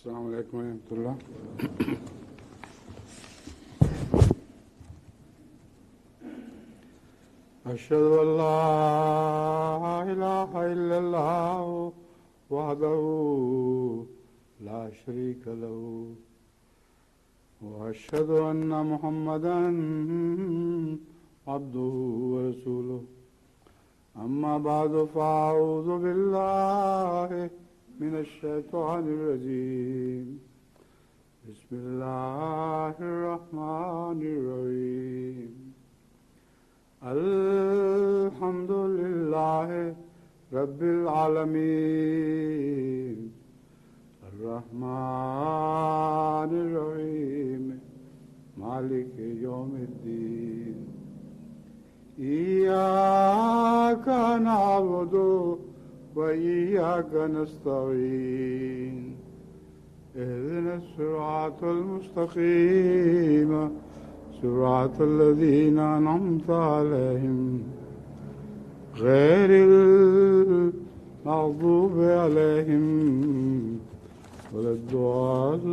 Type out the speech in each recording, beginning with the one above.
السلام علیکم ورحمۃ اللہ. اشهد ان لا اله الا الله وحده لا شريك له واشهد ان محمدا عبده ورسوله. اما بعد فاعوذ بالله من الشيطان الرجيم. بسم الله الرحمن الرحيم. الحمد لله رب العالمين الرحمن الرحيم مالك يوم الدين. إياك نعبد وإياك نستعين. اهدنا الصراط المستقيم صراط الذين أنعمت عليهم غير المغضوب عليهم ولا الضالين.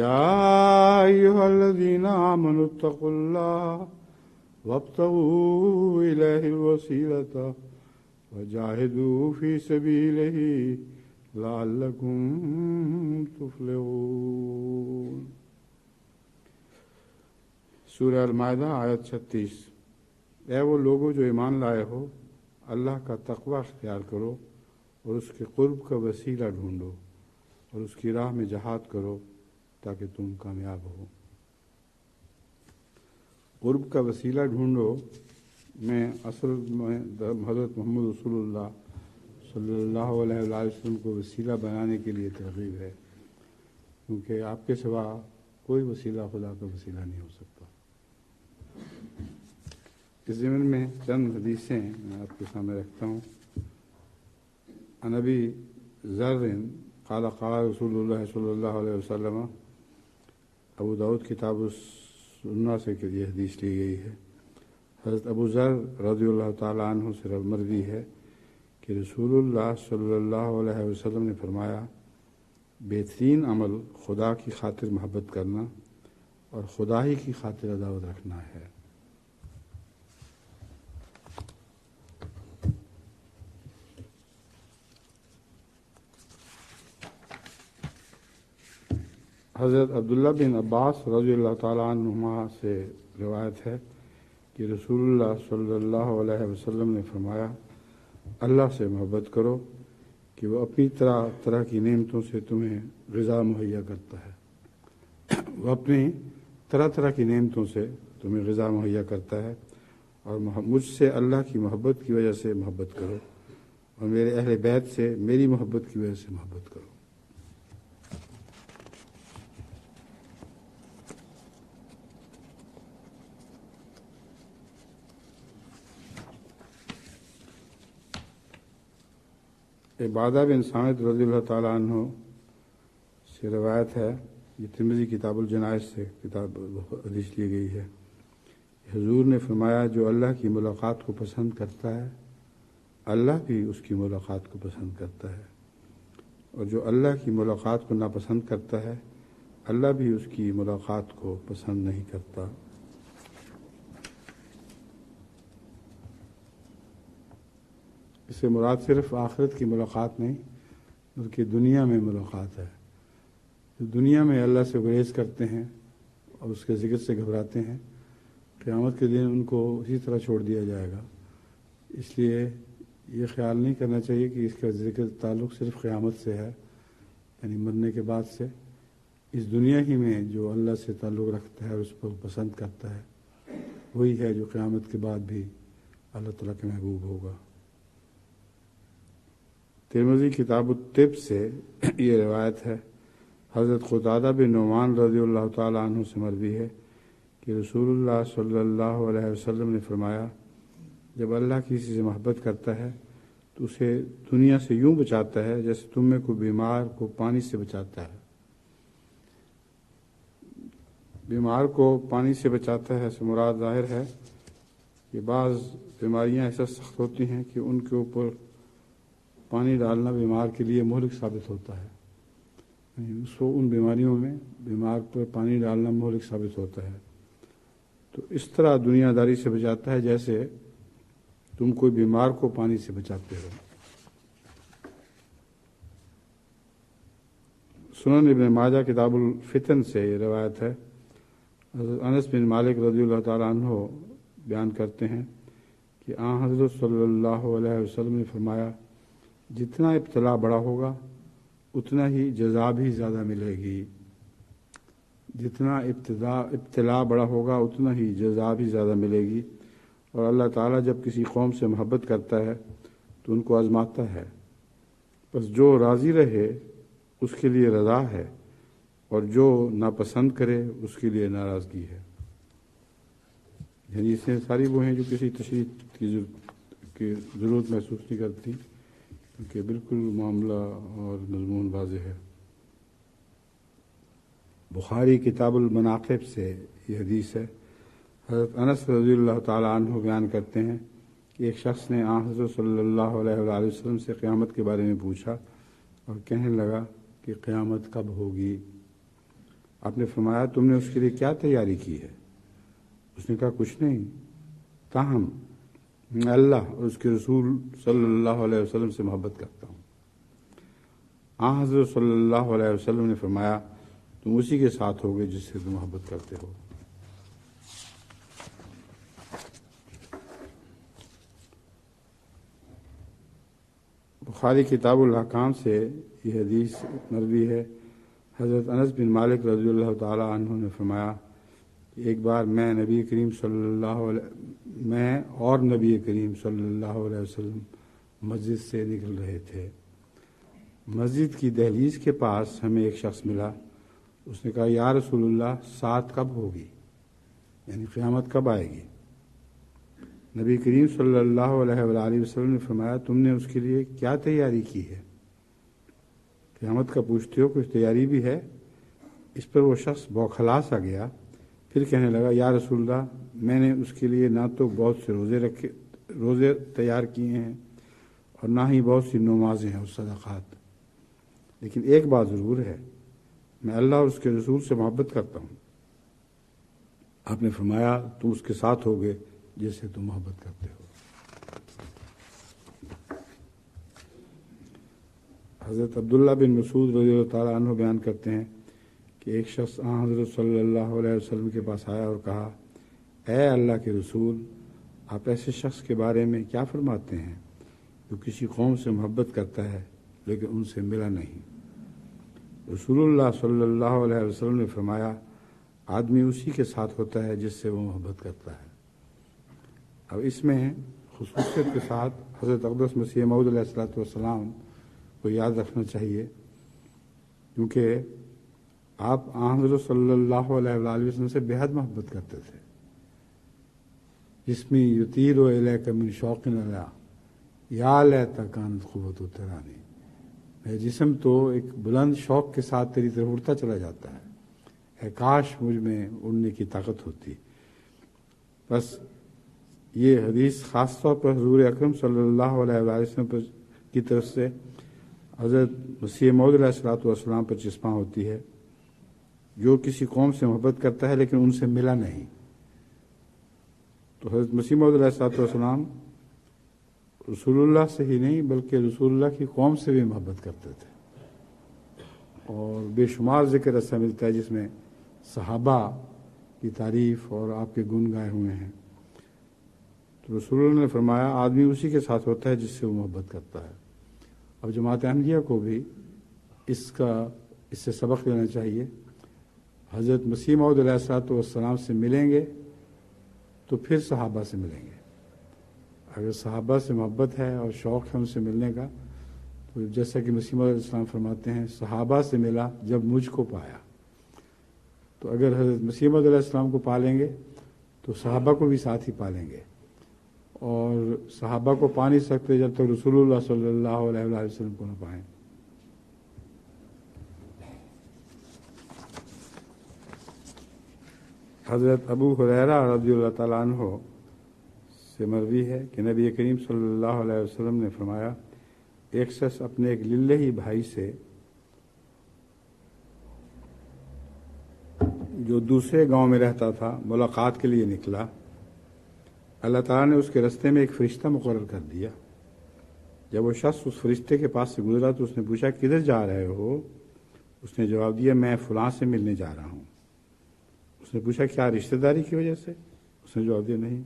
يا أيها الذين آمنوا اتقوا الله وابتغوا إليه الوسيلة وجاهدوا في سبيله لعلكم تفلحون. سورہ المائدہ آیت 36. اے وہ لوگوں جو ایمان لائے ہو، اللہ کا تقوی اختیار کرو اور اس کے قرب کا وسیلہ ڈھونڈو اور اس کی راہ میں جہاد کرو تاکہ تم کامیاب ہو. قرب کا وسیلہ ڈھونڈو میں اصل میں حضرت محمد رسول اللہ صلی اللہ علیہ وسلم کو وسیلہ بنانے کے لیے ترغیب ہے، کیونکہ آپ کے سوا کوئی وسیلہ خدا کا وسیلہ نہیں ہو سکتا. اس ضمن میں چند حدیثیں میں آپ کے سامنے رکھتا ہوں. عن ابی ذر قال قال رسول اللہ صلی اللہ علیہ وسلم. ابو داؤد کتاب السنہ سے کے لیے حدیث لی گئی ہے. حضرت ابو ذر رضی اللہ تعالیٰ عنہ سے مروی ہے کہ رسول اللہ صلی اللہ علیہ وسلم نے فرمایا، بہترین عمل خدا کی خاطر محبت کرنا اور خدا ہی کی خاطر عداوت رکھنا ہے. حضرت عبداللہ بن عباس رضی اللہ تعالیٰ عنہما سے روایت ہے کہ رسول اللہ صلی اللہ علیہ وسلم نے فرمایا، اللہ سے محبت کرو کہ وہ اپنی طرح طرح کی نعمتوں سے تمہیں غذا مہیا کرتا ہے. وہ اپنی طرح طرح کی نعمتوں سے تمہیں غذا مہیا کرتا ہے. اور مجھ سے اللہ کی محبت کی وجہ سے محبت کرو اور میرے اہل بیت سے میری محبت کی وجہ سے محبت کرو. عبادہ بن صامت رضی اللہ تعالیٰ عنہ سے روایت ہے، یہ ترمذی کتاب الجنائز سے کتاب حدیث لی گئی ہے. حضور نے فرمایا، جو اللہ کی ملاقات کو پسند کرتا ہے اللہ بھی اس کی ملاقات کو پسند کرتا ہے، اور جو اللہ کی ملاقات کو ناپسند کرتا ہے اللہ بھی اس کی ملاقات کو پسند نہیں کرتا. اس سے مراد صرف آخرت کی ملاقات نہیں بلکہ دنیا میں ملاقات ہے. دنیا میں اللہ سے گریز کرتے ہیں اور اس کے ذکر سے گھبراتے ہیں، قیامت کے دن ان کو اسی طرح چھوڑ دیا جائے گا. اس لیے یہ خیال نہیں کرنا چاہیے کہ اس کا ذکر تعلق صرف قیامت سے ہے، یعنی مرنے کے بعد سے. اس دنیا ہی میں جو اللہ سے تعلق رکھتا ہے اور اس کو پسند کرتا ہے وہی ہے جو قیامت کے بعد بھی اللہ تعالیٰ کے محبوب ہوگا. ترمذی کتاب الطب سے یہ روایت ہے. حضرت قتادہ بن نعمان رضی اللہ تعالیٰ عنہ سے مروی ہے کہ رسول اللہ صلی اللہ علیہ وسلم نے فرمایا، جب اللہ کسی سے محبت کرتا ہے تو اسے دنیا سے یوں بچاتا ہے جیسے تم میں کوئی بیمار کو پانی سے بچاتا ہے. بیمار کو پانی سے بچاتا ہے سے مراد ظاہر ہے کہ بعض بیماریاں ایسا سخت ہوتی ہیں کہ ان کے اوپر پانی ڈالنا بیمار کے لیے مہلک ثابت ہوتا ہے، یعنی اس کو ان بیماریوں میں بیمار پر پانی ڈالنا مہلک ثابت ہوتا ہے۔ تو اس طرح دنیا داری سے بچاتا ہے جیسے تم کوئی بیمار کو پانی سے بچاتے ہو۔ سنن ابن ماجہ کتاب الفتن سے یہ روایت ہے، حضرت انس بن مالک رضی اللہ تعالیٰ عنہ بیان کرتے ہیں کہ حضرت صلی اللہ علیہ وسلم نے فرمایا، جتنا ابتلا بڑا ہوگا اتنا ہی جزا بھی زیادہ ملے گی، جتنا ابتلا بڑا ہوگا اتنا ہی جزا بھی زیادہ ملے گی، اور اللہ تعالیٰ جب کسی قوم سے محبت کرتا ہے تو ان کو آزماتا ہے، بس جو راضی رہے اس کے لیے رضا ہے، اور جو ناپسند کرے اس کے لیے ناراضگی ہے۔ یعنی اس میں ساری وہ ہیں جو کسی تشریح کی ضرورت محسوس نہیں کرتی، کیونکہ بالکل معاملہ اور مضمون واضح ہے۔ بخاری کتاب المناقب سے یہ حدیث ہے، حضرت انس رضی اللہ تعالیٰ عنہ بیان کرتے ہیں کہ ایک شخص نے حضرت صلی اللہ علیہ وآلہ وسلم سے قیامت کے بارے میں پوچھا اور کہنے لگا کہ قیامت کب ہوگی؟ آپ نے فرمایا، تم نے اس کے لیے کیا تیاری کی ہے؟ اس نے کہا، کچھ نہیں، تاہم میں اللہ اور اس کے رسول صلی اللہ علیہ وسلم سے محبت کرتا ہوں۔ حضرت صلی اللہ علیہ وسلم نے فرمایا، تم اسی کے ساتھ ہوگے جس سے تم محبت کرتے ہو۔ بخاری کتاب الاحکام سے یہ حدیث مروی ہے، حضرت انس بن مالک رضی اللہ تعالی عنہ نے فرمایا کہ ایک بار میں اور نبی کریم صلی اللہ علیہ وسلم مسجد سے نکل رہے تھے۔ مسجد کی دہلیز کے پاس ہمیں ایک شخص ملا، اس نے کہا، یا رسول اللہ، ساعت کب ہوگی؟ یعنی قیامت کب آئے گی؟ نبی کریم صلی اللہ علیہ وآلہ وسلم نے فرمایا، تم نے اس کے لیے کیا تیاری کی ہے؟ قیامت کا پوچھتے ہو، کچھ تیاری بھی ہے؟ اس پر وہ شخص بوکھلا سا گیا، پھر کہنے لگا، یا رسول اللہ، میں نے اس کے لیے نہ تو بہت سے روزے تیار کیے ہیں اور نہ ہی بہت سی نمازیں اور صدقات، لیکن ایک بات ضرور ہے، میں اللہ اور اس کے رسول سے محبت کرتا ہوں۔ آپ نے فرمایا، تم اس کے ساتھ ہوگے جس سے تم محبت کرتے ہو۔ حضرت عبداللہ بن مسعود رضی اللہ تعالیٰ عنہ بیان کرتے ہیں کہ ایک شخص حضرت صلی اللہ علیہ وسلم کے پاس آیا اور کہا، اے اللہ کے رسول، آپ ایسے شخص کے بارے میں کیا فرماتے ہیں جو کسی قوم سے محبت کرتا ہے لیکن ان سے ملا نہیں؟ رسول اللہ صلی اللہ علیہ وسلم نے فرمایا، آدمی اسی کے ساتھ ہوتا ہے جس سے وہ محبت کرتا ہے۔ اب اس میں خصوصیت کے ساتھ حضرت اقدس مسیح موعود علیہ السلام کو یاد رکھنا چاہیے، کیونکہ آپ حضرت صلی اللہ علیہ وآلہ وسلم سے بے حد محبت کرتے تھے۔ جسمی یطیر الیک من شوق علی یا لیت کانت قوت ترانی، میرا جسم تو ایک بلند شوق کے ساتھ تیری طرف اڑتا چلا جاتا ہے، اے کاش مجھ میں اڑنے کی طاقت ہوتی۔ بس یہ حدیث خاص طور پر حضور اکرم صلی اللہ علیہ وآلہ وسلم کی طرف سے حضرت مسیح موعود علیہ السلام پر چسپاں ہوتی ہے، جو کسی قوم سے محبت کرتا ہے لیکن ان سے ملا نہیں۔ تو حضرت مسیح موعود علیہ السلام رسول اللہ سے ہی نہیں بلکہ رسول اللہ کی قوم سے بھی محبت کرتے تھے، اور بے شمار ذکر ایسا ملتا ہے جس میں صحابہ کی تعریف اور آپ کے گن گائے ہوئے ہیں۔ تو رسول اللہ نے فرمایا، آدمی اسی کے ساتھ ہوتا ہے جس سے وہ محبت کرتا ہے۔ اب جماعت احمدیہ کو بھی اس سے سبق لینا چاہیے۔ حضرت مسیح موعود علیہ السلام سے ملیں گے تو پھر صحابہ سے ملیں گے۔ اگر صحابہ سے محبت ہے اور شوق ہے ان سے ملنے کا، تو جیسا کہ مسیح موعود علیہ السلام فرماتے ہیں، صحابہ سے ملا جب مجھ کو پایا۔ تو اگر حضرت مسیح موعود علیہ السلام کو پالیں گے تو صحابہ کو بھی ساتھ ہی پالیں گے، اور صحابہ کو پا نہیں سکتے جب تک رسول اللہ صلی اللہ علیہ وآلہ وسلم کو نہ پائیں۔ حضرت ابو ہریرہ رضی اللہ تعالیٰ عنہ سے مروی ہے کہ نبی کریم صلی اللہ علیہ وسلم نے فرمایا، ایک شخص اپنے ایک للہی بھائی سے جو دوسرے گاؤں میں رہتا تھا ملاقات کے لیے نکلا. اللہ تعالیٰ نے اس کے راستے میں ایک فرشتہ مقرر کر دیا. جب وہ شخص اس فرشتے کے پاس سے گزرا تو اس نے پوچھا کدھر جا رہے ہو؟ اس نے جواب دیا میں فلاں سے ملنے جا رہا ہوں. اس نے پوچھا کیا رشتہ داری کی وجہ سے؟ اس نے جواب دیا نہیں.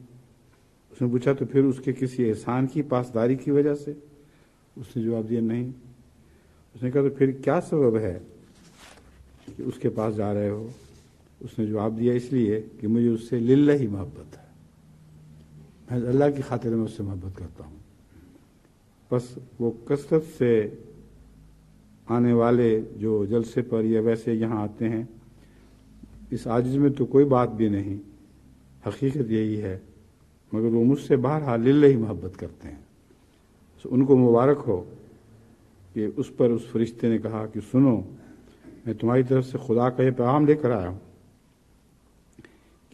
اس نے پوچھا تو پھر اس کے کسی احسان کی پاسداری کی وجہ سے؟ اس نے جواب دیا نہیں. اس نے کہا تو پھر کیا سبب ہے کہ اس کے پاس جا رہے ہو؟ اس نے جواب دیا اس لیے کہ مجھے اس سے للہ محبت ہے، میں اللہ کی خاطر میں اس سے محبت کرتا ہوں. بس وہ کثرت سے آنے والے جو جلسے پر یا ویسے یہاں آتے ہیں، اس عاجز میں تو کوئی بات بھی نہیں، حقیقت یہی ہے، مگر وہ مجھ سے بہرحال للہ محبت کرتے ہیں. ان کو مبارک ہو کہ اس پر اس فرشتے نے کہا کہ سنو، میں تمہاری طرف سے خدا کا یہ پیغام لے کر آیا ہوں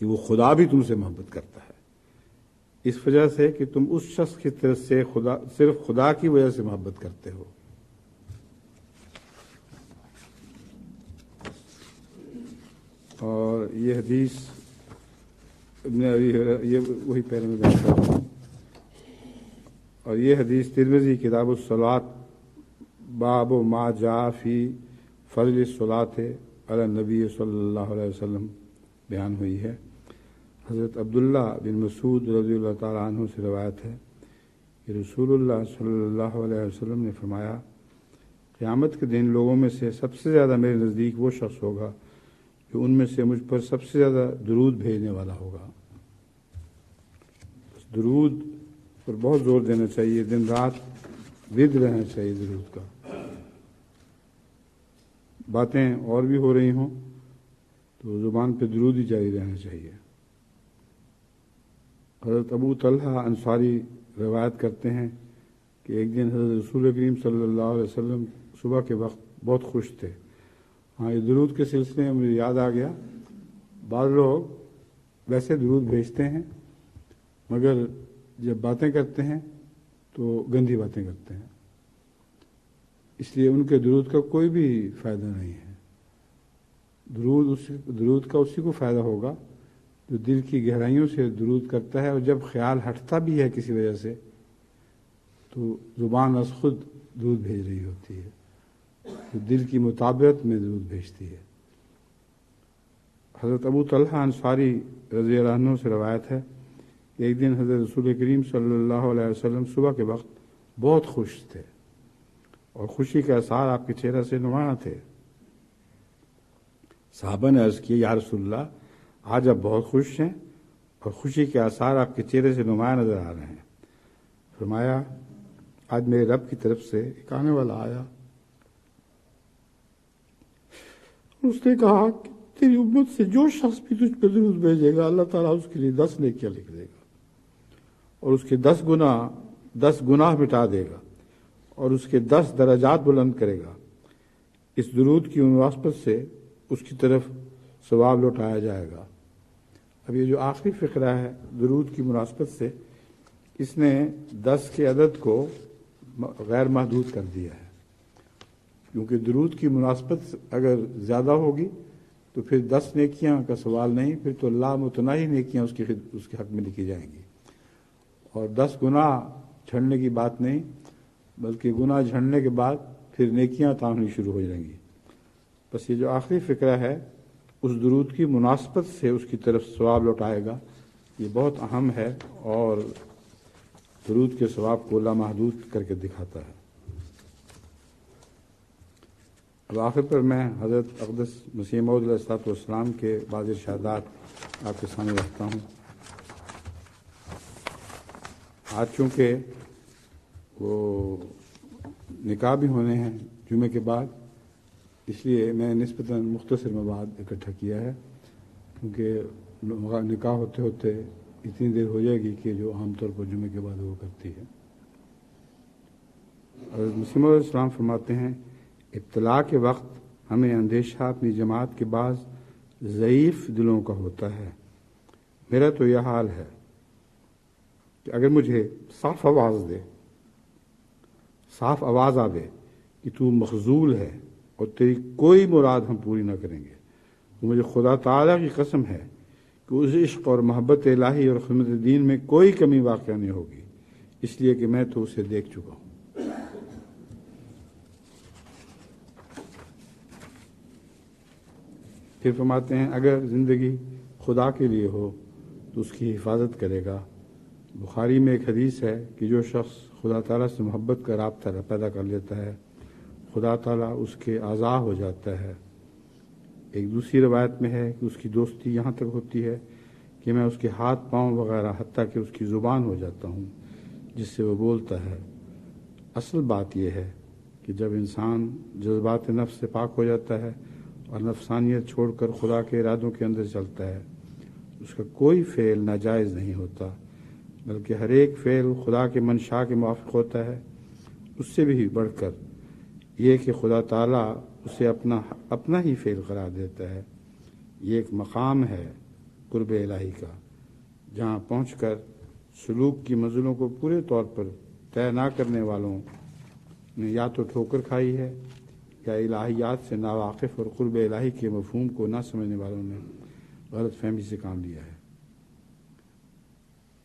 کہ وہ خدا بھی تم سے محبت کرتا ہے، اس وجہ سے کہ تم اس شخص کی طرف سے صرف خدا کی وجہ سے محبت کرتے ہو. اور یہ حدیث یہ وہی پہلے میں بیان کر رہا ہوں. اور یہ حدیث ترمذی کتاب الصلاۃ باب ما جاء فی فضل الصلاۃ علی النبی صلی اللہ علیہ وسلم بیان ہوئی ہے. حضرت عبداللہ بن مسعود رضی اللہ تعالیٰ عنہ سے روایت ہے کہ رسول اللہ صلی اللہ علیہ وسلم نے فرمایا قیامت کے دن لوگوں میں سے سب سے زیادہ میرے نزدیک وہ شخص ہوگا جو ان میں سے مجھ پر سب سے زیادہ درود بھیجنے والا ہوگا. درود پر بہت زور دینا چاہیے، دن رات ورد رہنا چاہیے درود کا. باتیں اور بھی ہو رہی ہوں تو زبان پہ درود ہی جاری رہنا چاہیے. حضرت ابو طلحہ انصاری روایت کرتے ہیں کہ ایک دن حضرت رسول کریم صلی اللہ علیہ وسلم صبح کے وقت بہت خوش تھے. ہاں، یہ درود کے سلسلے میں مجھے یاد آ گیا، بعض لوگ ویسے درود بھیجتے ہیں مگر جب باتیں کرتے ہیں تو گندی باتیں کرتے ہیں، اس لیے ان کے درود کا کوئی بھی فائدہ نہیں ہے. درود کا اسی کو فائدہ ہوگا جو دل کی گہرائیوں سے درود کرتا ہے، اور جب خیال ہٹتا بھی ہے کسی وجہ سے تو زبان از خود درود بھیج رہی ہوتی ہے، تو دل کی مطابقت میں درود بھیجتی ہے. حضرت ابو طلحہ انصاری رضی اللہ عنہ سے روایت ہے کہ ایک دن حضرت رسول کریم صلی اللہ علیہ وسلم صبح کے وقت بہت خوش تھے اور خوشی کے آثار آپ کے چہرے سے نمایاں تھے. صحابہ نے عرض کی یا رسول اللہ، آج آپ بہت خوش ہیں اور خوشی کے آثار آپ کے چہرے سے نمایاں نظر آ رہے ہیں. فرمایا آج میرے رب کی طرف سے ایک آنے والا آیا، اس نے کہا کہ تیری امت سے جو شخص بھی تجھ پہ درود بھیجے گا اللہ تعالیٰ اس کے لیے 10 نیکیاں لکھ دے گا اور اس کے 10 گناہ مٹا دے گا اور اس کے 10 درجات بلند کرے گا. اس درود کی مناسبت سے اس کی طرف ثواب لوٹایا جائے گا. اب یہ جو آخری فقرہ ہے درود کی مناسبت سے، اس نے 10 کے عدد کو غیر محدود کر دیا ہے، کیونکہ درود کی مناسبت اگر زیادہ ہوگی تو پھر 10 نیکیاں کا سوال نہیں، پھر تو لامتناہی نیکیاں اس کے حق میں لکھی جائیں گی. اور 10 گناہ جھڑنے کی بات نہیں، بلکہ گناہ جھڑنے کے بعد پھر نیکیاں عطا ہونی شروع ہو جائیں گی. بس یہ جو آخری فقرہ ہے اس درود کی مناسبت سے اس کی طرف ثواب لوٹائے گا، یہ بہت اہم ہے اور درود کے ثواب کو لامحدود کر کے دکھاتا ہے. اب آخر پر میں حضرت اقدس مسیح موعود علیہ السلام کے بعض ارشادات آپ کے سامنے رکھتا ہوں. آج چونکہ وہ نکاح بھی ہونے ہیں جمعے کے بعد، اس لیے میں نسبتاً مختصر مواد اکٹھا کیا ہے، کیونکہ نکاح ہوتے ہوتے اتنی دیر ہو جائے گی کہ جو عام طور پر جمعے کے بعد وہ کرتی ہے. حضرت مسیح موعود علیہ السلام فرماتے ہیں ابتلا کے وقت ہمیں اندیشہ اپنی جماعت کے بعض ضعیف دلوں کا ہوتا ہے. میرا تو یہ حال ہے کہ اگر مجھے صاف آواز دے، صاف آواز آوے کہ تو مخذول ہے اور تیری کوئی مراد ہم پوری نہ کریں گے، تو مجھے خدا تعالیٰ کی قسم ہے کہ اس عشق اور محبت الہی اور خدمت دین میں کوئی کمی واقع نہیں ہوگی، اس لیے کہ میں تو اسے دیکھ چکا ہوں۔ پھر فرماتے ہیں اگر زندگی خدا کے لیے ہو تو اس کی حفاظت کرے گا۔ بخاری میں ایک حدیث ہے کہ جو شخص خدا تعالیٰ سے محبت کا رابطہ پیدا کر لیتا ہے، خدا تعالیٰ اس کے اعضاء ہو جاتا ہے۔ ایک دوسری روایت میں ہے کہ اس کی دوستی یہاں تک ہوتی ہے کہ میں اس کے ہاتھ پاؤں وغیرہ حتیٰ کہ اس کی زبان ہو جاتا ہوں جس سے وہ بولتا ہے۔ اصل بات یہ ہے کہ جب انسان جذبات نفس سے پاک ہو جاتا ہے اور نفسانیت چھوڑ کر خدا کے ارادوں کے اندر چلتا ہے، اس کا کوئی فعل ناجائز نہیں ہوتا، بلکہ ہر ایک فعل خدا کے منشاء کے موافق ہوتا ہے۔ اس سے بھی بڑھ کر یہ کہ خدا تعالیٰ اسے اپنا ہی فعل قرار دیتا ہے۔ یہ ایک مقام ہے قرب الہی کا، جہاں پہنچ کر سلوک کی منزلوں کو پورے طور پر طے نہ کرنے والوں نے یا تو ٹھوکر کھائی ہے یا الہیات سے ناواقف اور قرب الہی کے مفہوم کو نہ سمجھنے والوں نے غلط فہمی سے کام لیا ہے۔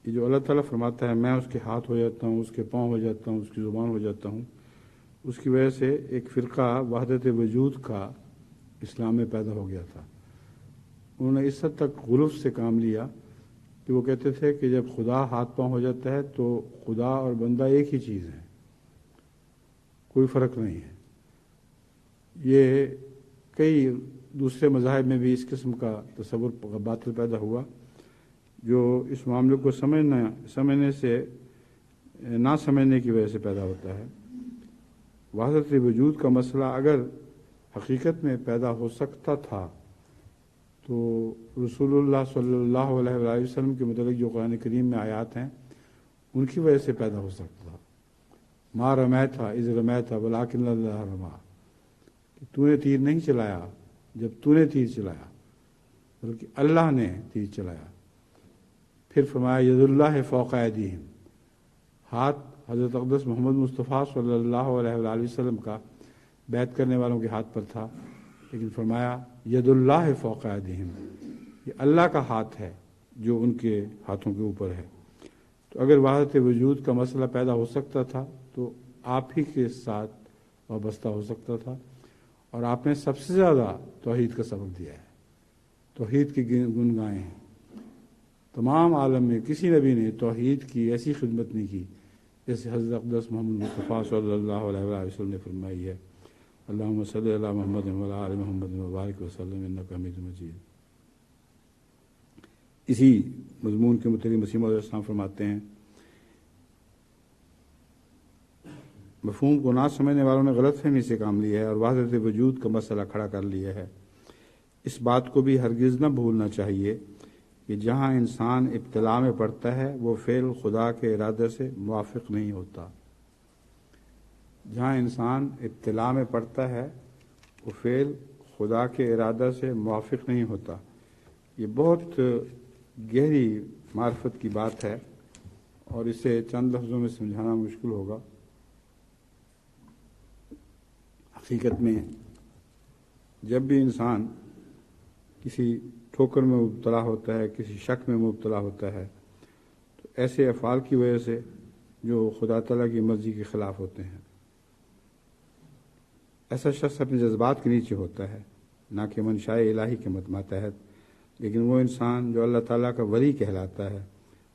یہ جو اللہ تعالیٰ فرماتا ہے میں اس کے ہاتھ ہو جاتا ہوں، اس کے پاؤں ہو جاتا ہوں، اس کی زبان ہو جاتا ہوں، اس کی وجہ سے ایک فرقہ وحدت وجود کا اسلام میں پیدا ہو گیا تھا۔ انہوں نے اس حد تک غلف سے کام لیا کہ وہ کہتے تھے کہ جب خدا ہاتھ پاؤں ہو جاتا ہے تو خدا اور بندہ ایک ہی چیز ہے، کوئی فرق نہیں ہے۔ یہ کئی دوسرے مذاہب میں بھی اس قسم کا تصور باطل پیدا ہوا جو اس معاملے کو سمجھنے سے نہ سمجھنے کی وجہ سے پیدا ہوتا ہے۔ وحدت وجود کا مسئلہ اگر حقیقت میں پیدا ہو سکتا تھا تو رسول اللہ صلی اللہ علیہ وآلہ وسلم کے متعلق جو قرآن کریم میں آیات ہیں ان کی وجہ سے پیدا ہو سکتا تھا۔ ما رمیت اذ رمیت ولکن اللہ رمی، کہ تو نے تیر نہیں چلایا جب تو نے تیر چلایا، بلکہ اللہ نے تیر چلایا۔ پھر فرمایا ید اللہ فوق ایدیہم، ہاتھ حضرت اقدس محمد مصطفیٰ صلی اللہ علیہ وآلہ وسلم کا بیعت کرنے والوں کے ہاتھ پر تھا، لیکن فرمایا ید اللہ فوق ایدیہم، یہ اللہ کا ہاتھ ہے جو ان کے ہاتھوں کے اوپر ہے۔ تو اگر وحدت وجود کا مسئلہ پیدا ہو سکتا تھا تو آپ ہی کے ساتھ وابستہ ہو سکتا تھا، اور آپ نے سب سے زیادہ توحید کا سبق دیا ہے، توحید کی گن گائے ہیں۔ تمام عالم میں کسی نبی نے توحید کی ایسی خدمت نہیں کی جیسے حضرت اقدس محمد مصطفیٰ صلی اللہ علیہ وآلہ وسلم نے فرمائی ہے۔ اللہم صلی علی محمد وعلی آل محمد وبارک وسلم انک حمید مجید۔ اسی مضمون کے متعلق مسیح موعود علیہ السلام فرماتے ہیں مفہوم کو نہ سمجھنے والوں نے غلط فہمی سے کام لیا ہے اور وحدت وجود کا مسئلہ کھڑا کر لیا ہے۔ اس بات کو بھی ہرگز نہ بھولنا چاہیے کہ جہاں انسان ابتلا میں پڑتا ہے وہ فعل خدا کے ارادے سے موافق نہیں ہوتا۔ جہاں انسان ابتلا میں پڑتا ہے وہ فعل خدا کے ارادہ سے موافق نہیں ہوتا۔ یہ بہت گہری معرفت کی بات ہے اور اسے چند لفظوں میں سمجھانا مشکل ہوگا۔ حقیقت میں جب بھی انسان کسی ٹھوکر میں مبتلا ہوتا ہے، کسی شک میں مبتلا ہوتا ہے، تو ایسے افعال کی وجہ سے جو خدا تعالیٰ کی مرضی کے خلاف ہوتے ہیں۔ ایسا شخص اپنے جذبات کے نیچے ہوتا ہے، نہ کہ منشاء الہی کے ماتحت، لیکن وہ انسان جو اللہ تعالیٰ کا ولی کہلاتا ہے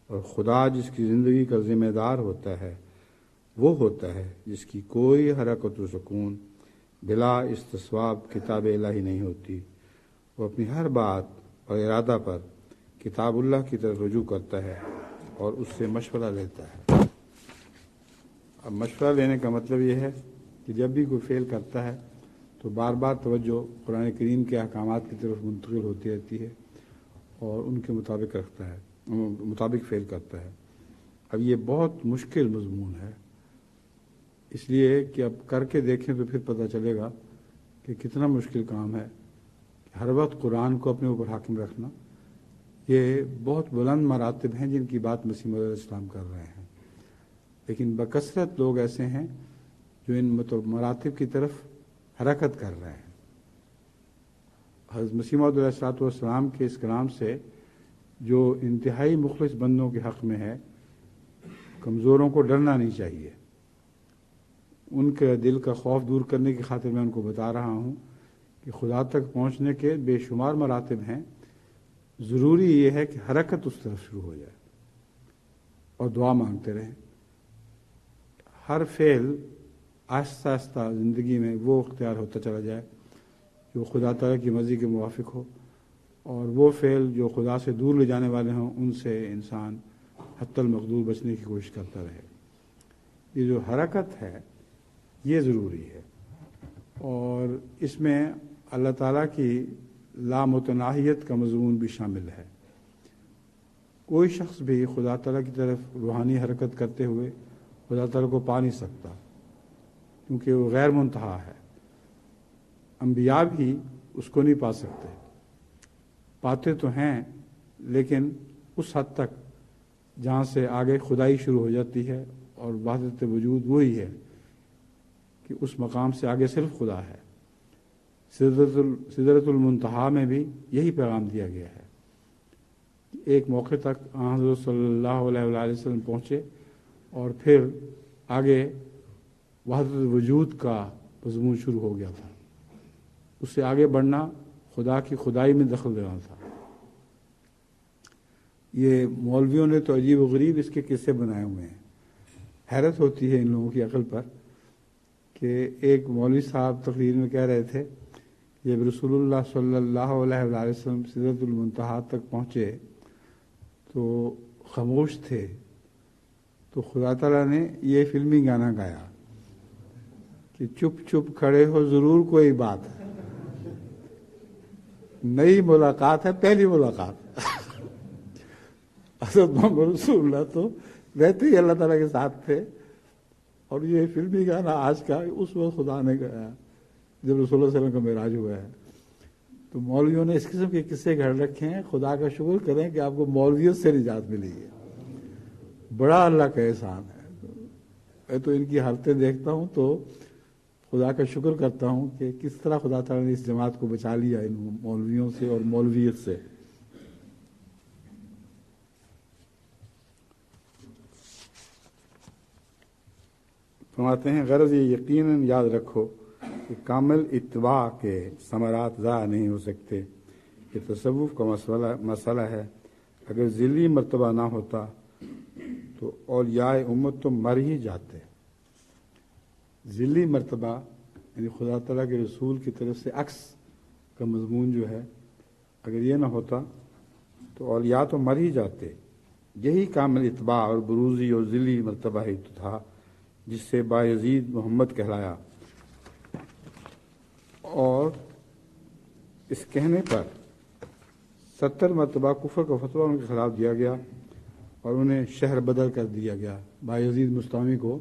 اور خدا جس کی زندگی کا ذمہ دار ہوتا ہے وہ ہوتا ہے جس کی کوئی حرکت و سکون بلا استصواب کتاب الہی نہیں ہوتی۔ وہ اپنی ہر بات اور ارادہ پر کتاب اللہ کی طرف رجوع کرتا ہے اور اس سے مشورہ لیتا ہے۔ اب مشورہ لینے کا مطلب یہ ہے کہ جب بھی کوئی فعل کرتا ہے تو بار بار توجہ قرآن کریم کے احکامات کی طرف منتقل ہوتی رہتی ہے اور ان کے مطابق فعل کرتا ہے۔ اب یہ بہت مشکل مضمون ہے، اس لیے کہ اب کر کے دیکھیں تو پھر پتہ چلے گا کہ کتنا مشکل کام ہے ہر وقت قرآن کو اپنے اوپر حاکم رکھنا۔ یہ بہت بلند مراتب ہیں جن کی بات مسیح موعود علیہ السلام کر رہے ہیں، لیکن بکثرت لوگ ایسے ہیں جو ان مراتب کی طرف حرکت کر رہے ہیں۔ حضرت مسیح موعود علیہ الصلوۃ والسلام کے اس کلام سے جو انتہائی مخلص بندوں کے حق میں ہے، کمزوروں کو ڈرنا نہیں چاہیے۔ ان کے دل کا خوف دور کرنے کی خاطر میں ان کو بتا رہا ہوں کہ خدا تک پہنچنے کے بے شمار مراتب ہیں، ضروری یہ ہے کہ حرکت اس طرف شروع ہو جائے اور دعا مانگتے رہیں۔ ہر فعل آہستہ آہستہ زندگی میں وہ اختیار ہوتا چلا جائے جو خدا تعالیٰ کی مرضی کے موافق ہو، اور وہ فعل جو خدا سے دور لے جانے والے ہوں ان سے انسان حتی المقدور بچنے کی کوشش کرتا رہے۔ یہ جو حرکت ہے یہ ضروری ہے، اور اس میں اللہ تعالیٰ کی لامتناہیت کا مضمون بھی شامل ہے۔ کوئی شخص بھی خدا تعالیٰ کی طرف روحانی حرکت کرتے ہوئے خدا تعالیٰ کو پا نہیں سکتا، کیونکہ وہ غیر منتہا ہے۔ انبیاء بھی اس کو نہیں پا سکتے، پاتے تو ہیں لیکن اس حد تک جہاں سے آگے خدائی شروع ہو جاتی ہے، اور وحدت وجود وہی ہے کہ اس مقام سے آگے صرف خدا ہے۔ سدرۃ المنتہا میں بھی یہی پیغام دیا گیا ہے۔ ایک موقع تک حضرت صلی اللہ علیہ وآلہ وسلم پہنچے اور پھر آگے وحدت وجود کا مضمون شروع ہو گیا تھا۔ اس سے آگے بڑھنا خدا کی خدائی میں دخل دینا تھا۔ یہ مولویوں نے تو عجیب و غریب اس کے قصے بنائے ہوئے ہیں۔ حیرت ہوتی ہے ان لوگوں کی عقل پر کہ ایک مولوی صاحب تقریر میں کہہ رہے تھے جب رسول اللہ صلی اللہ علیہ وآلہ وسلم سدرۃ المنتہا تک پہنچے تو خاموش تھے، تو خدا تعالیٰ نے یہ فلمی گانا گایا کہ چپ چپ کھڑے ہو ضرور کوئی بات ہے، نئی ملاقات ہے پہلی ملاقات۔ حضرت محمد رسول اللہ تو رہتے ہی اللہ تعالیٰ کے ساتھ تھے، اور یہ فلمی گانا آج کا اس وقت خدا نے گایا جب رسول اللہ صلی اللہ علیہ وسلم کا معراج ہوا ہے۔ تو مولویوں نے اس قسم کے قصے گھڑ رکھے ہیں۔ خدا کا شکر کریں کہ آپ کو مولویت سے نجات ملی ہے، بڑا اللہ کا احسان ہے۔ میں تو ان کی حالتیں دیکھتا ہوں تو خدا کا شکر کرتا ہوں کہ کس طرح خدا تعالیٰ نے اس جماعت کو بچا لیا ان مولویوں سے اور مولویت سے۔ فرماتے ہیں غرض یہ یقیناً یاد رکھو کہ کامل اتباع کے ثمرات ضائع نہیں ہو سکتے۔ یہ تصوف کا مسئلہ ہے۔ اگر ذلی مرتبہ نہ ہوتا تو اولیاء امت تو مر ہی جاتے۔ ذلی مرتبہ یعنی خدا تعالیٰ کے رسول کی طرف سے عکس کا مضمون جو ہے، اگر یہ نہ ہوتا تو اولیاء تو مر ہی جاتے۔ یہی کامل اتباع اور بروزی اور ذلی مرتبہ ہی تو تھا جس سے بایزید محمد کہلایا، اور اس کہنے پر 70 مرتبہ کفر کا فتویٰ ان کے خلاف دیا گیا اور انہیں شہر بدل کر دیا گیا۔ بایزید مستعمی کو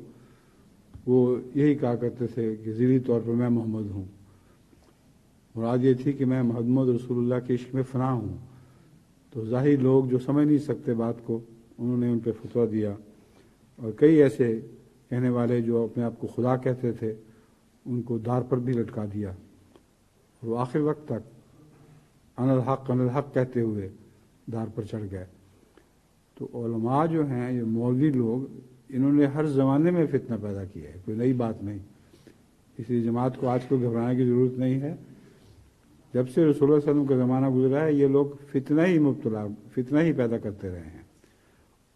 وہ یہی کہا کرتے تھے کہ ذیلی طور پر میں محمد ہوں، مراد یہ تھی کہ میں محمد رسول اللہ کے عشق میں فنا ہوں۔ تو ظاہر لوگ جو سمجھ نہیں سکتے بات کو، انہوں نے ان پہ فتویٰ دیا، اور کئی ایسے کہنے والے جو اپنے آپ کو خدا کہتے تھے ان کو دار پر بھی لٹکا دیا، اور وہ آخر وقت تک ان الحق کہتے ہوئے دار پر چڑھ گئے۔ تو علماء جو ہیں یہ مولوی لوگ، انہوں نے ہر زمانے میں فتنہ پیدا کیا ہے، کوئی نئی بات نہیں۔ اس لیے جماعت کو آج کو گھبرانے کی ضرورت نہیں ہے۔ جب سے رسول اللہ صلی اللہ علیہ وسلم کا زمانہ گزرا ہے یہ لوگ فتنہ ہی پیدا کرتے رہے ہیں،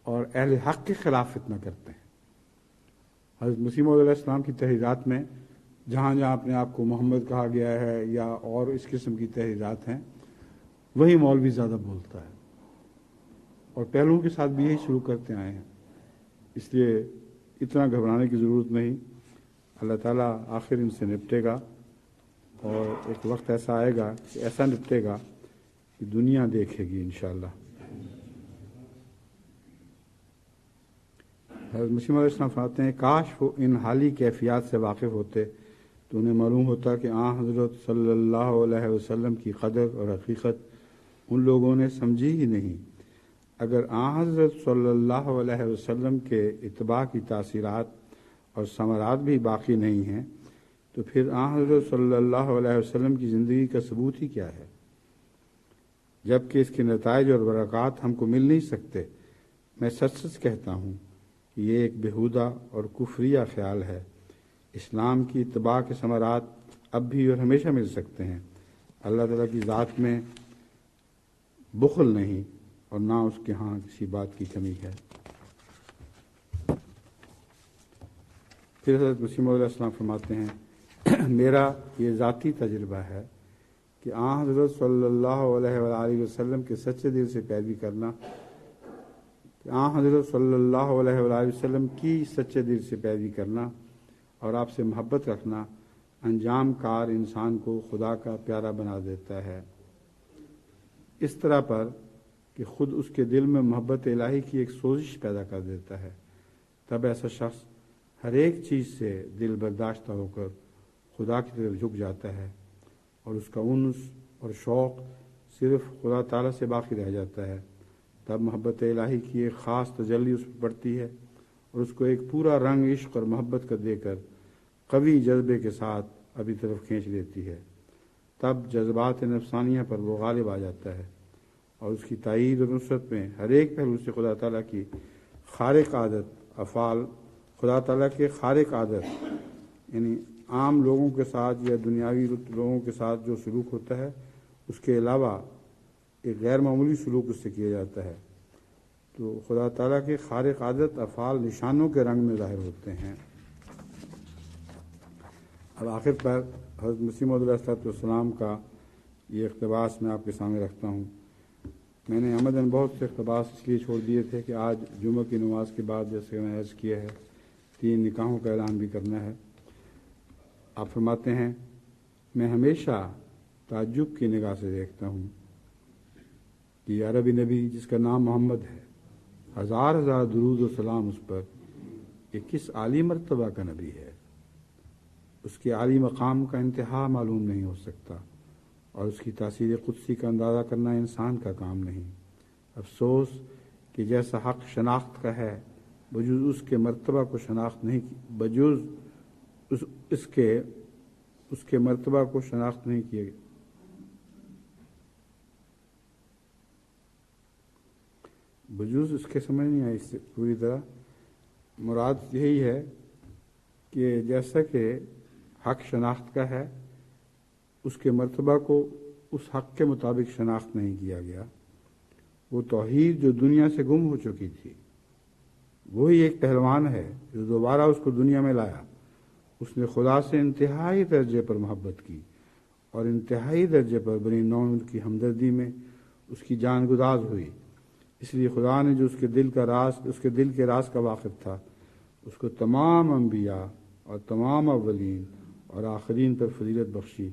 اور اہل حق کے خلاف فتنہ کرتے ہیں۔ حضرت مسیح موعود علیہ السلام کی تحریرات میں جہاں جہاں اپنے آپ کو محمد کہا گیا ہے یا اور اس قسم کی تحریرات ہیں، وہی مولوی زیادہ بولتا ہے، اور پہلوؤں کے ساتھ بھی یہی شروع کرتے آئے ہیں۔ اس لیے اتنا گھبرانے کی ضرورت نہیں، اللہ تعالیٰ آخر ان سے نپٹے گا، اور ایک وقت ایسا آئے گا کہ ایسا نپٹے گا کہ دنیا دیکھے گی انشاءاللہ۔ حضرت مسیح علیہ السلام فرماتے ہیں کاش وہ ان حالی کیفیات سے واقف ہوتے تو انہیں معلوم ہوتا کہ حضرت صلی اللہ علیہ وسلم کی قدر اور حقیقت ان لوگوں نے سمجھی ہی نہیں۔ اگر حضرت صلی اللہ علیہ وسلم کے اتباع کی تاثیرات اور ثمرات بھی باقی نہیں ہیں، تو پھر حضرت صلی اللہ علیہ وسلم کی زندگی کا ثبوت ہی کیا ہے؟ جبکہ اس کے نتائج اور برکات ہم کو مل نہیں سکتے۔ میں سچ سچ کہتا ہوں کہ یہ ایک بیہودہ اور کفریہ خیال ہے۔ اسلام کی اتباع کے ثمرات اب بھی اور ہمیشہ مل سکتے ہیں۔ اللہ تعالیٰ کی ذات میں بخل نہیں اور نہ اس کے ہاں کسی بات کی کمی ہے۔ پھر حضرت مسیح موعود علیہ السلام فرماتے ہیں میرا یہ ذاتی تجربہ ہے کہ حضرت صلی اللہ علیہ وآلہ وسلم کے سچے دل سے پیروی کرنا، حضرت صلی اللہ علیہ وآلہ وسلم کی سچے دل سے پیروی کرنا اور آپ سے محبت رکھنا انجام کار انسان کو خدا کا پیارا بنا دیتا ہے، اس طرح پر کہ خود اس کے دل میں محبت الہی کی ایک سوزش پیدا کر دیتا ہے۔ تب ایسا شخص ہر ایک چیز سے دل برداشتہ ہو کر خدا کی طرف جھک جاتا ہے اور اس کا انس اور شوق صرف خدا تعالیٰ سے باقی رہ جاتا ہے۔ تب محبت الہی کی ایک خاص تجلی اس پر پڑتی ہے اور اس کو ایک پورا رنگ عشق اور محبت کا دے کر قوی جذبے کے ساتھ اپنی طرف کھینچ لیتی ہے۔ تب جذبات نفسانیہ پر وہ غالب آ جاتا ہے اور اس کی تائید اور نصرت میں ہر ایک پہلو سے خدا تعالیٰ کی خارق عادت افعال، خدا تعالیٰ کے خارق عادت یعنی عام لوگوں کے ساتھ یا دنیاوی لوگوں کے ساتھ جو سلوک ہوتا ہے اس کے علاوہ ایک غیر معمولی سلوک اس سے کیا جاتا ہے، تو خدا تعالیٰ کے خارق عادت افعال نشانوں کے رنگ میں ظاہر ہوتے ہیں۔ اب آخر پر حضرت مسیح موعود علیہ السلام کا یہ اقتباس میں آپ کے سامنے رکھتا ہوں۔ میں نے عمداً بہت سے اقتباس اس لیے چھوڑ دیے تھے کہ آج جمعہ کی نماز کے بعد جیسے میں عرض کیا ہے 3 نکاحوں کا اعلان بھی کرنا ہے۔ آپ فرماتے ہیں میں ہمیشہ تعجب کی نگاہ سے دیکھتا ہوں کہ یہ عربی نبی جس کا نام محمد ہے، ہزار ہزار درود و سلام اس پر، یہ کس عالی مرتبہ کا نبی ہے۔ اس کے عالی مقام کا انتہا معلوم نہیں ہو سکتا اور اس کی تاثیر قدسی کا اندازہ کرنا انسان کا کام نہیں۔ افسوس کہ جیسا حق شناخت کا ہے بجوز اس کے مرتبہ کو شناخت نہیں بجوز اس کے مرتبہ کو شناخت نہیں کیا گیا۔ بجوز اس کے سمجھ نہیں آئی اس سے پوری طرح، مراد یہی ہے کہ جیسا کہ حق شناخت کا ہے اس کے مرتبہ کو اس حق کے مطابق شناخت نہیں کیا گیا۔ وہ توحید جو دنیا سے گم ہو چکی تھی وہی ایک پہلوان ہے جو دوبارہ اس کو دنیا میں لایا۔ اس نے خدا سے انتہائی درجے پر محبت کی اور انتہائی درجے پر بنی نوع کی ہمدردی میں اس کی جان گداز ہوئی۔ اس لیے خدا نے جو اس کے دل کے راز کا واقف تھا اس کو تمام انبیاء اور تمام اولین اور آخرین پر فضیلت بخشی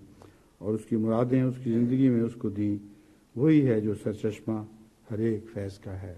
اور اس کی مرادیں اس کی زندگی میں اس کو دیں۔ وہی ہے جو سرچشمہ ہر ایک فیض کا ہے۔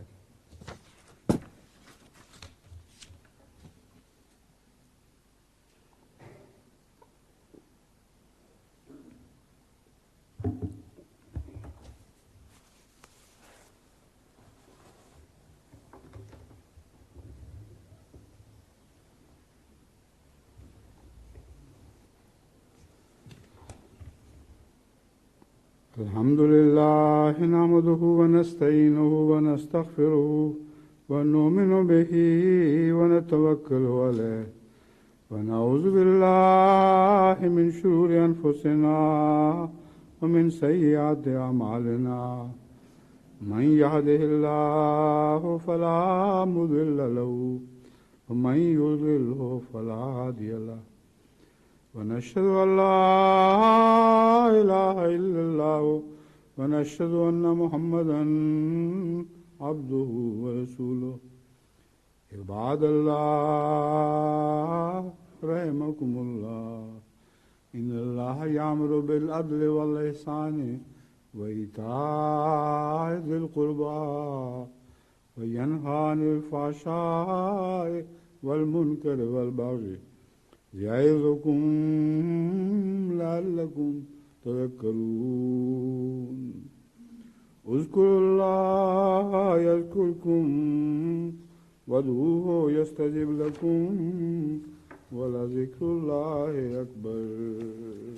الحمد لله نحمده ونستعينه ونستغفره ونؤمن به ونتوكل عليه ونعوذ بالله من شرور أنفسنا ومن سيئات أعمالنا من يهده الله فلا مضل له ومن يضلل فلا هادي له ونشهد أن لا إله إلا الله ونشهد أن محمدا عبده ورسوله عباد الله رحمكم الله إن الله يأمر بالعدل والإحسان وإيتاء ذي القربى وينهى عن الفحشاء والمنكر والبغي يعظكم لعلكم تذكرون اذكروا الله يذكركم وادعوه يستجب لكم وَلَذِكْرُ اللَّهِ أَكْبَرُ.